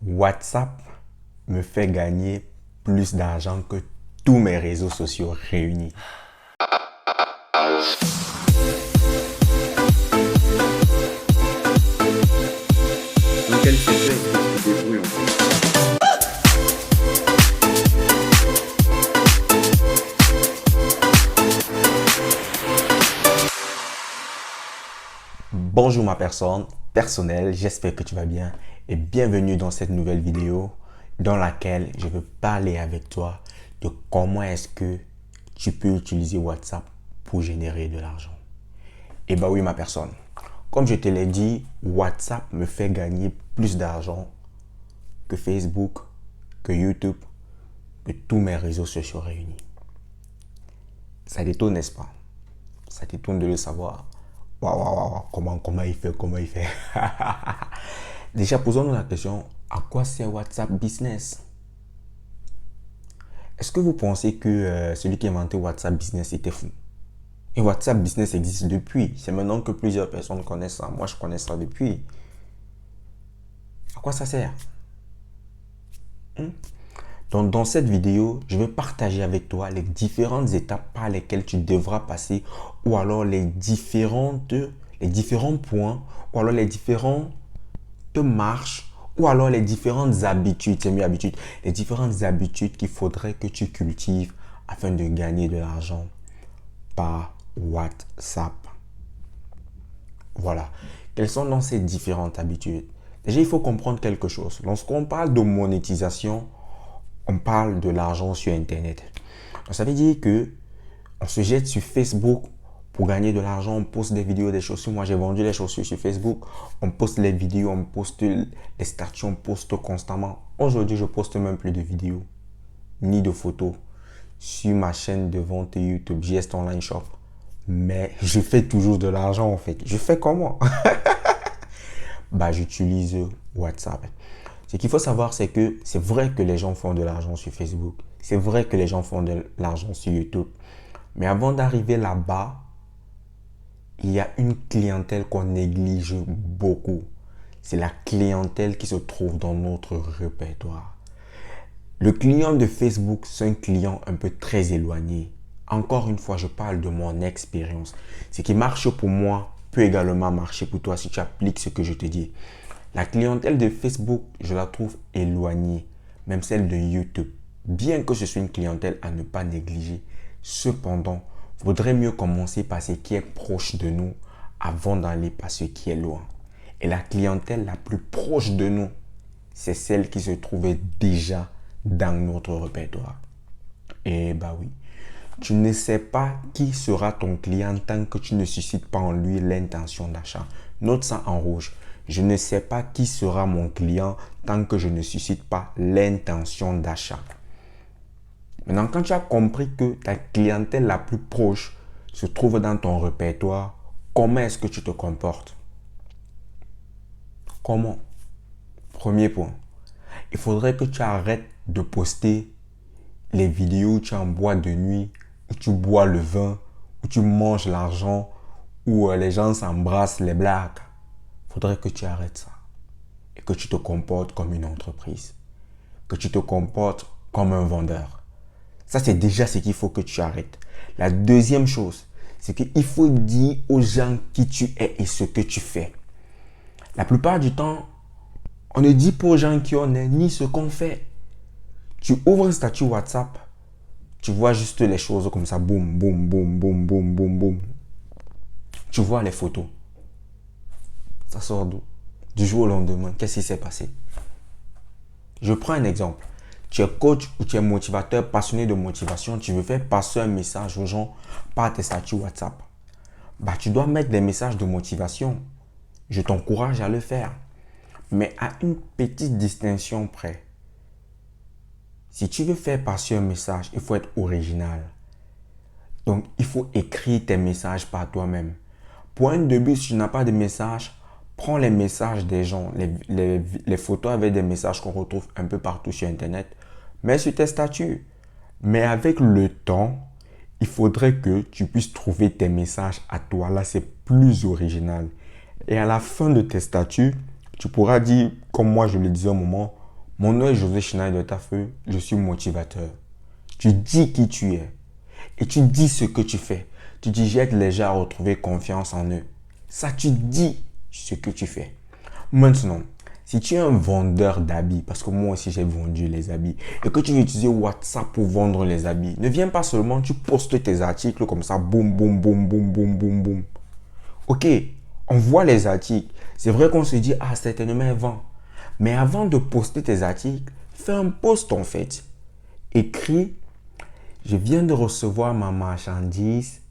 WhatsApp me fait gagner plus d'argent que tous mes réseaux sociaux réunis. Dans quel secteur est-ce que tu te débrouilles en fait? Bonjour ma personne personnelle, j'espère que tu vas bien et bienvenue dans cette nouvelle vidéo dans laquelle je veux parler avec toi de comment est-ce que tu peux utiliser WhatsApp pour générer de l'argent. Et bah oui ma personne, comme je te l'ai dit, WhatsApp me fait gagner plus d'argent que Facebook, que YouTube, que tous mes réseaux sociaux réunis. Ça t'étonne, n'est-ce pas? Ça t'étonne de le savoir. Waouh, comment il fait? Déjà, posons-nous la question, à quoi sert WhatsApp Business? Est-ce que vous pensez que celui qui a inventé WhatsApp Business était fou? Et WhatsApp Business existe depuis. C'est maintenant que plusieurs personnes connaissent ça. Moi, je connais ça depuis. À quoi ça sert? Donc, dans cette vidéo, je vais partager avec toi les différentes étapes par lesquelles tu devras passer ou alors les différents points ou alors les différentes marches ou alors les différentes habitudes, c'est mieux habitude, les différentes habitudes qu'il faudrait que tu cultives afin de gagner de l'argent par WhatsApp. Voilà. Quelles sont donc ces différentes habitudes? Déjà, il faut comprendre quelque chose. Lorsqu'on parle de monétisation, on parle de l'argent sur Internet. Donc, ça veut dire que on se jette sur Facebook pour gagner de l'argent. On poste des vidéos des chaussures. Moi, j'ai vendu les chaussures sur Facebook. On poste les vidéos, on poste les statuts, on poste constamment. Aujourd'hui, je poste même plus de vidéos ni de photos sur ma chaîne de vente YouTube JS Online Shop. Mais je fais toujours de l'argent en fait. Je fais comment? J'utilise WhatsApp. Ce qu'il faut savoir, c'est que c'est vrai que les gens font de l'argent sur Facebook. C'est vrai que les gens font de l'argent sur YouTube. Mais avant d'arriver là-bas, il y a une clientèle qu'on néglige beaucoup. C'est la clientèle qui se trouve dans notre répertoire. Le client de Facebook, c'est un client un peu très éloigné. Encore une fois, je parle de mon expérience. Ce qui marche pour moi peut également marcher pour toi si tu appliques ce que je te dis. La clientèle de Facebook, je la trouve éloignée, même celle de YouTube. Bien que ce soit une clientèle à ne pas négliger, cependant, il vaudrait mieux commencer par ce qui est proche de nous avant d'aller par ce qui est loin. Et la clientèle la plus proche de nous, c'est celle qui se trouvait déjà dans notre répertoire. Et oui, tu ne sais pas qui sera ton client tant que tu ne suscites pas en lui l'intention d'achat. Note ça en rouge. Je ne sais pas qui sera mon client tant que je ne suscite pas l'intention d'achat. Maintenant, quand tu as compris que ta clientèle la plus proche se trouve dans ton répertoire, comment est-ce que tu te comportes? Comment? Premier point. Il faudrait que tu arrêtes de poster les vidéos où tu es en boîte de nuit, où tu bois le vin, où tu manges l'argent, où les gens s'embrassent, les blagues. Il faudrait que tu arrêtes ça et que tu te comportes comme une entreprise, que tu te comportes comme un vendeur. Ça, c'est déjà ce qu'il faut que tu arrêtes. La deuxième chose, c'est qu'il faut dire aux gens qui tu es et ce que tu fais. La plupart du temps, on ne dit pas aux gens qui on est ni ce qu'on fait. Tu ouvres un statut WhatsApp, tu vois juste les choses comme ça, boum, boum, boum, boum, boum, boum, boum. Tu vois les photos. Ça sort d'où? Du jour au lendemain, qu'est-ce qui s'est passé? Je prends un exemple. Tu es coach ou tu es motivateur, passionné de motivation, tu veux faire passer un message aux gens par tes statuts WhatsApp. Tu dois mettre des messages de motivation. Je t'encourage à le faire. Mais à une petite distinction près. Si tu veux faire passer un message, il faut être original. Donc, il faut écrire tes messages par toi-même. Pour un début, si tu n'as pas de message, prends les messages des gens, les photos avec des messages qu'on retrouve un peu partout sur Internet. Mets sur tes statuts. Mais avec le temps, il faudrait que tu puisses trouver tes messages à toi. Là, c'est plus original. Et à la fin de tes statuts, tu pourras dire, comme moi je le disais au moment, Mon nom est José Schneider Tafeu, je suis motivateur. Tu dis qui tu es et tu dis ce que tu fais. Tu dis j'aide les gens à retrouver confiance en eux. Ça, tu dis ce que tu fais. Maintenant, si tu es un vendeur d'habits, parce que moi aussi j'ai vendu les habits, et que tu veux utiliser WhatsApp pour vendre les habits, ne viens pas seulement, tu postes tes articles comme ça, boum, boum, boum, boum, boum, boum, boum. Ok, on voit les articles. C'est vrai qu'on se dit, ah, certainement, elle vend. Mais avant de poster tes articles, fais un post en fait. Écris, je viens de recevoir ma marchandise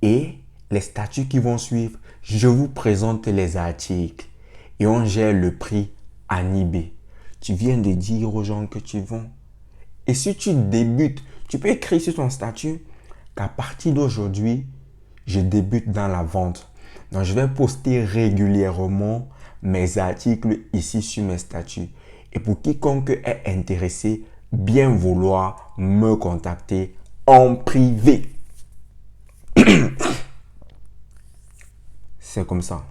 et les statuts qui vont suivre, je vous présente les articles et on gère le prix à Nibé. Tu viens de dire aux gens que tu vends. Et si tu débutes, tu peux écrire sur ton statut qu'à partir d'aujourd'hui, je débute dans la vente. Donc, je vais poster régulièrement mes articles ici sur mes statuts. Et pour quiconque est intéressé, bien vouloir me contacter en privé. C'est comme ça.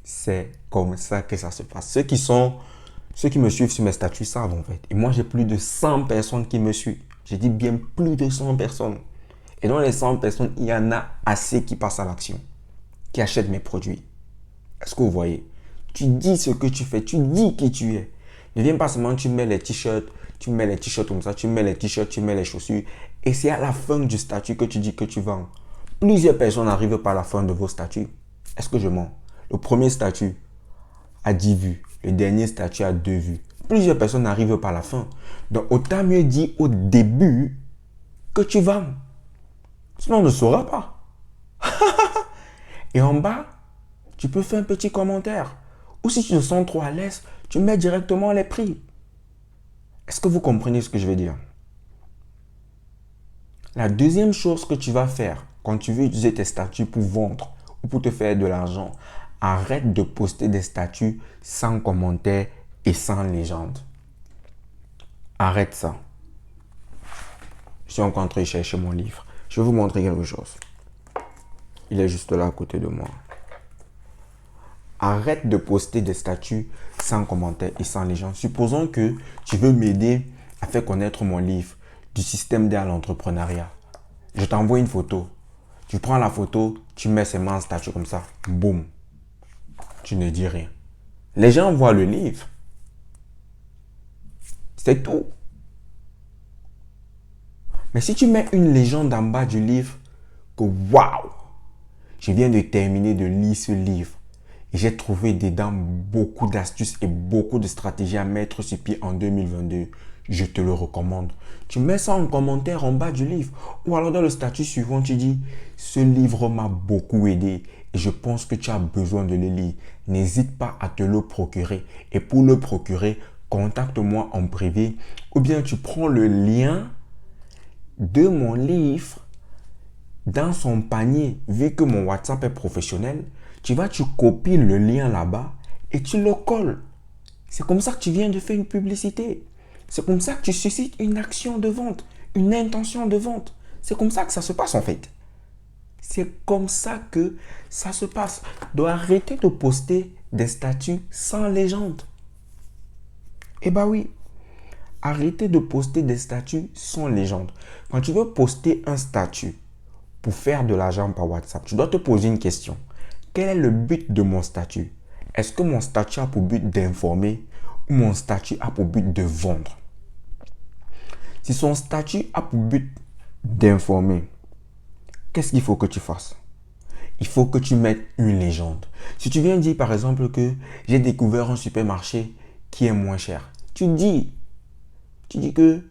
C'est comme ça que ça se passe. Ceux qui me suivent sur mes statuts savent en fait. Et moi, j'ai plus de 100 personnes qui me suivent. J'ai dit bien plus de 100 personnes. Et dans les 100 personnes, il y en a assez qui passent à l'action, qui achètent mes produits. Est-ce que vous voyez? Tu dis ce que tu fais, tu dis qui tu es. Ne viens pas seulement, tu mets les t-shirts comme ça, tu mets les t-shirts, tu mets les chaussures. Et c'est à la fin du statut que tu dis que tu vends. Plusieurs personnes arrivent par la fin de vos statuts. Est-ce que je mens? Le premier statut a 10 vues. Le dernier statut a 2 vues. Plusieurs personnes arrivent par la fin. Donc, autant mieux dire au début que tu vends. Sinon, on ne saura pas. Et en bas, tu peux faire un petit commentaire. Ou si tu te sens trop à l'aise, tu mets directement les prix. Est-ce que vous comprenez ce que je veux dire? La deuxième chose que tu vas faire quand tu veux utiliser tes statuts pour vendre ou pour te faire de l'argent, arrête de poster des statuts sans commentaire et sans légende. Arrête ça. Je suis encore en train de chercher mon livre. Je vais vous montrer quelque chose. Il est juste là à côté de moi. Arrête de poster des statuts sans commentaire et sans légende. Supposons que tu veux m'aider à faire connaître mon livre du système d'aide à l'entrepreneuriat. Je t'envoie une photo. Tu prends la photo, tu mets seulement un statut comme ça. Boum. Tu ne dis rien. Les gens voient le livre. C'est tout. Mais si tu mets une légende en bas du livre, que waouh, je viens de terminer de lire ce livre et j'ai trouvé dedans beaucoup d'astuces et beaucoup de stratégies à mettre sur pied en 2022. Je te le recommande. Tu mets ça en commentaire en bas du livre ou alors dans le statut suivant, tu dis « Ce livre m'a beaucoup aidé et je pense que tu as besoin de le lire. N'hésite pas à te le procurer et pour le procurer, contacte-moi en privé ou bien tu prends le lien de mon livre dans son panier, vu que mon WhatsApp est professionnel, tu copies le lien là-bas et tu le colles. C'est comme ça que tu viens de faire une publicité. C'est comme ça que tu suscites une action de vente, une intention de vente. C'est comme ça que ça se passe en fait. C'est comme ça que ça se passe. Donc arrêtez de poster des statuts sans légende. Eh bien oui. Arrêtez de poster des statuts sans légende. Quand tu veux poster un statut pour faire de l'argent par WhatsApp, tu dois te poser une question. Quel est le but de mon statut? Est-ce que mon statut a pour but d'informer ou mon statut a pour but de vendre? Si son statut a pour but d'informer, qu'est-ce qu'il faut que tu fasses? Il faut que tu mettes une légende. Si tu viens dire par exemple que j'ai découvert un supermarché qui est moins cher, tu dis que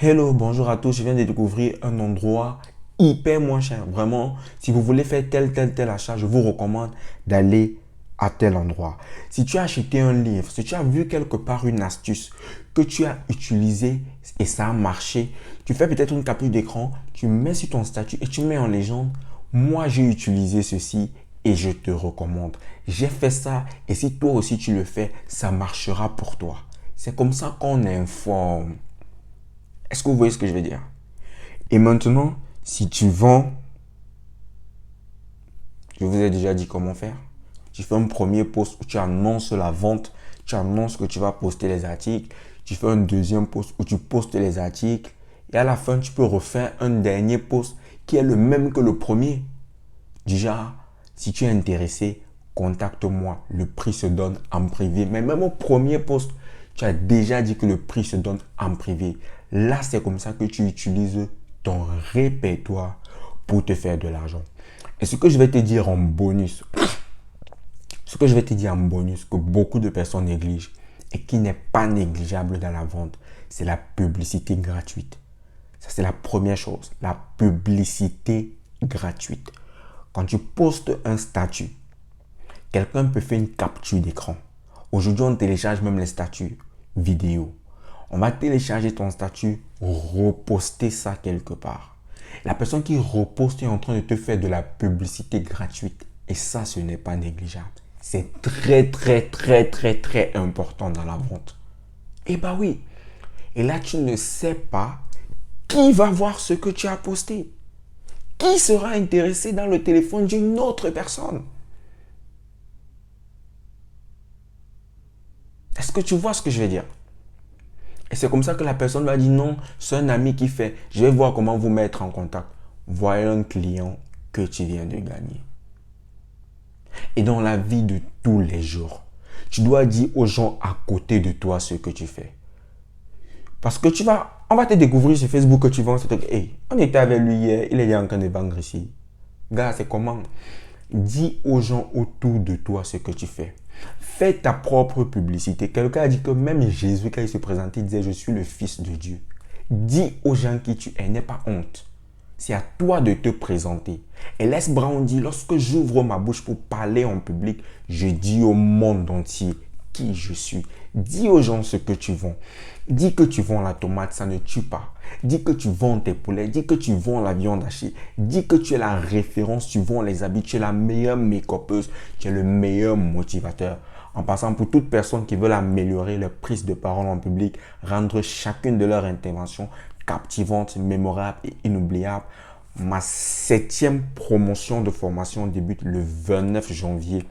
hello, bonjour à tous, je viens de découvrir un endroit hyper moins cher. Vraiment, si vous voulez faire tel achat, je vous recommande d'aller à tel endroit. Si tu as acheté un livre, si tu as vu quelque part une astuce que tu as utilisée et ça a marché, tu fais peut-être une capture d'écran, tu mets sur ton statut et tu mets en légende, moi j'ai utilisé ceci et je te recommande. J'ai fait ça et si toi aussi tu le fais, ça marchera pour toi. C'est comme ça qu'on informe. Est-ce que vous voyez ce que je veux dire? Et maintenant, si tu vends, je vous ai déjà dit comment faire. Tu fais un premier post où tu annonces la vente. tu annonces que tu vas poster les articles, tu fais un deuxième post où tu postes les articles et à la fin, tu peux refaire un dernier post qui est le même que le premier. Du genre, si tu es intéressé, contacte-moi. Le prix se donne en privé. Mais même au premier post, tu as déjà dit que le prix se donne en privé. Là, c'est comme ça que tu utilises ton répertoire pour te faire de l'argent. Et ce que je vais te dire en bonus, que beaucoup de personnes négligent et qui n'est pas négligeable dans la vente, c'est la publicité gratuite. Ça, c'est la première chose, la publicité gratuite. Quand tu postes un statut, quelqu'un peut faire une capture d'écran. Aujourd'hui, on télécharge même les statuts vidéo. On va télécharger ton statut, reposter ça quelque part. La personne qui reposte est en train de te faire de la publicité gratuite. Et ça, ce n'est pas négligeable. C'est très, très, très, très, très important dans la vente. Eh bien oui. Et là, tu ne sais pas qui va voir ce que tu as posté. Qui sera intéressé dans le téléphone d'une autre personne? Est-ce que tu vois ce que je veux dire? Et c'est comme ça que la personne va dire non, c'est un ami qui fait. Je vais voir comment vous mettre en contact. Voilà un client que tu viens de gagner. Et dans la vie de tous les jours, tu dois dire aux gens à côté de toi ce que tu fais. Parce que on va te découvrir sur Facebook que tu vends ce truc. Hey, on était avec lui hier, il est en train de vendre ici. Gars, c'est comment? Dis aux gens autour de toi ce que tu fais. Fais ta propre publicité. Quelqu'un a dit que même Jésus, quand il se présentait, il disait, je suis le Fils de Dieu. Dis aux gens qui tu es, n'aie pas honte. C'est à toi de te présenter. Et Les Brown dit, lorsque j'ouvre ma bouche pour parler en public, je dis au monde entier qui je suis. Dis aux gens ce que tu vends. Dis que tu vends la tomate, ça ne tue pas. Dis que tu vends tes poulets. Dis que tu vends la viande hachée. Dis que tu es la référence, tu vends les habits. Tu es la meilleure make-upeuse. Tu es le meilleur motivateur. En passant pour toute personne qui veut améliorer leur prise de parole en public, rendre chacune de leurs interventions captivante, mémorable et inoubliable. Ma 7e promotion de formation débute le 29 janvier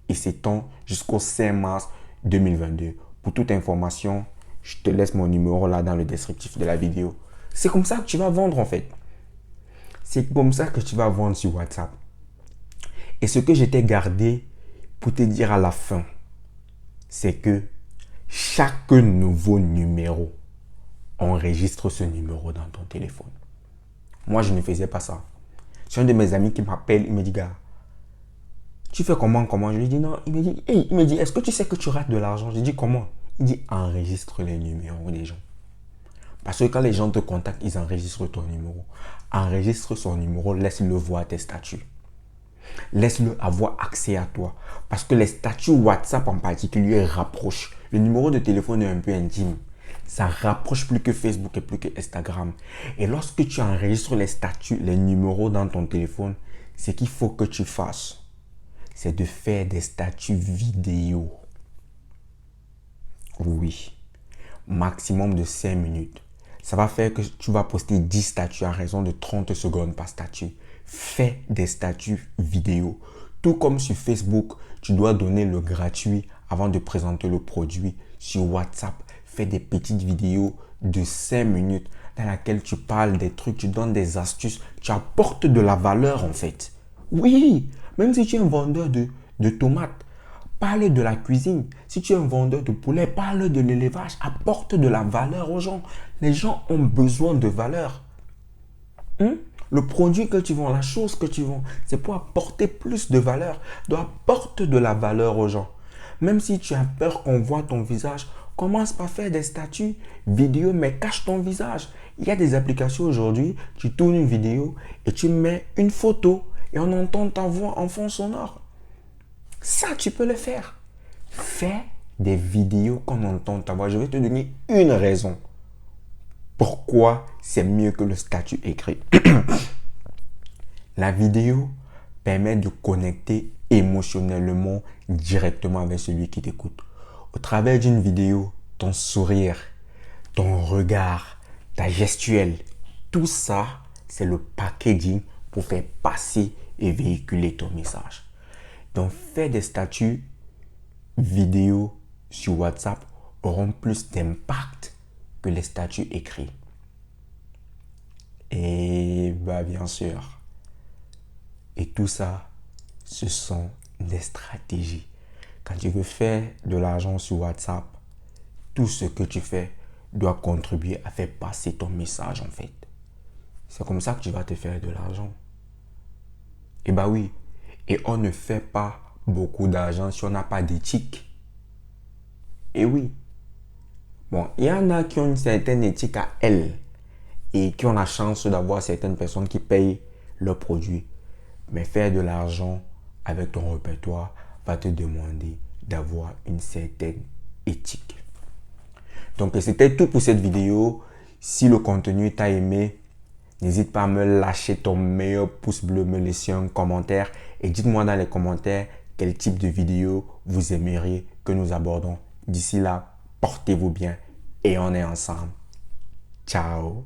et s'étend jusqu'au 5 mars 2022. Pour toute information, je te laisse mon numéro là dans le descriptif de la vidéo. C'est comme ça que tu vas vendre en fait. C'est comme ça que tu vas vendre sur WhatsApp. Et ce que je t'ai gardé pour te dire à la fin, c'est que chaque nouveau numéro, enregistre ce numéro dans ton téléphone. Moi, je ne faisais pas ça. C'est un de mes amis qui m'appelle, il me dit, gars, tu fais comment? Je lui dis non. Il me dit, est-ce que tu sais que tu rates de l'argent? Je lui dis comment? Il dit, enregistre les numéros des gens. Parce que quand les gens te contactent, ils enregistrent ton numéro. Enregistre son numéro, laisse-le voir tes statuts. Laisse-le avoir accès à toi. Parce que les statuts WhatsApp en particulier rapprochent. Le numéro de téléphone est un peu intime. Ça rapproche plus que Facebook et plus que Instagram. Et lorsque tu enregistres les statuts, les numéros dans ton téléphone, ce qu'il faut que tu fasses, c'est de faire des statuts vidéo. Oui. Maximum de 5 minutes. Ça va faire que tu vas poster 10 statuts à raison de 30 secondes par statut. Fais des statuts vidéo. Tout comme sur Facebook, tu dois donner le gratuit avant de présenter le produit. Sur WhatsApp, fais des petites vidéos de 5 minutes dans laquelle tu parles des trucs, tu donnes des astuces, tu apportes de la valeur en fait. Oui, même si tu es un vendeur de tomates, parle de la cuisine. Si tu es un vendeur de poulet, parle de l'élevage, apporte de la valeur aux gens. Les gens ont besoin de valeur. Le produit que tu vends, la chose que tu vends, c'est pour apporter plus de valeur. Donc apporte de la valeur aux gens. Même si tu as peur qu'on voit ton visage, commence par faire des statuts vidéo, mais cache ton visage. Il y a des applications aujourd'hui, tu tournes une vidéo et tu mets une photo et on entend ta voix en fond sonore. Ça, tu peux le faire. Fais des vidéos qu'on entend ta voix. Je vais te donner une raison. Pourquoi c'est mieux que le statut écrit. La vidéo permet de connecter émotionnellement directement avec celui qui t'écoute. Au travers d'une vidéo, ton sourire, ton regard, ta gestuelle, tout ça, c'est le packaging pour faire passer et véhiculer ton message. Donc, fais des statuts vidéo sur WhatsApp auront plus d'impact que les statuts écrits. Et bien sûr. Et tout ça, ce sont des stratégies. Quand tu veux faire de l'argent sur WhatsApp, tout ce que tu fais doit contribuer à faire passer ton message en fait. C'est comme ça que tu vas te faire de l'argent. Et oui. Et on ne fait pas beaucoup d'argent si on n'a pas d'éthique. Et oui. Bon, il y en a qui ont une certaine éthique à elles et qui ont la chance d'avoir certaines personnes qui payent leurs produits. Mais faire de l'argent avec ton répertoire va te demander d'avoir une certaine éthique. Donc, c'était tout pour cette vidéo. Si le contenu t'a aimé, n'hésite pas à me lâcher ton meilleur pouce bleu, me laisser un commentaire et dites-moi dans les commentaires quel type de vidéo vous aimeriez que nous abordons. D'ici là, portez-vous bien et on est ensemble. Ciao!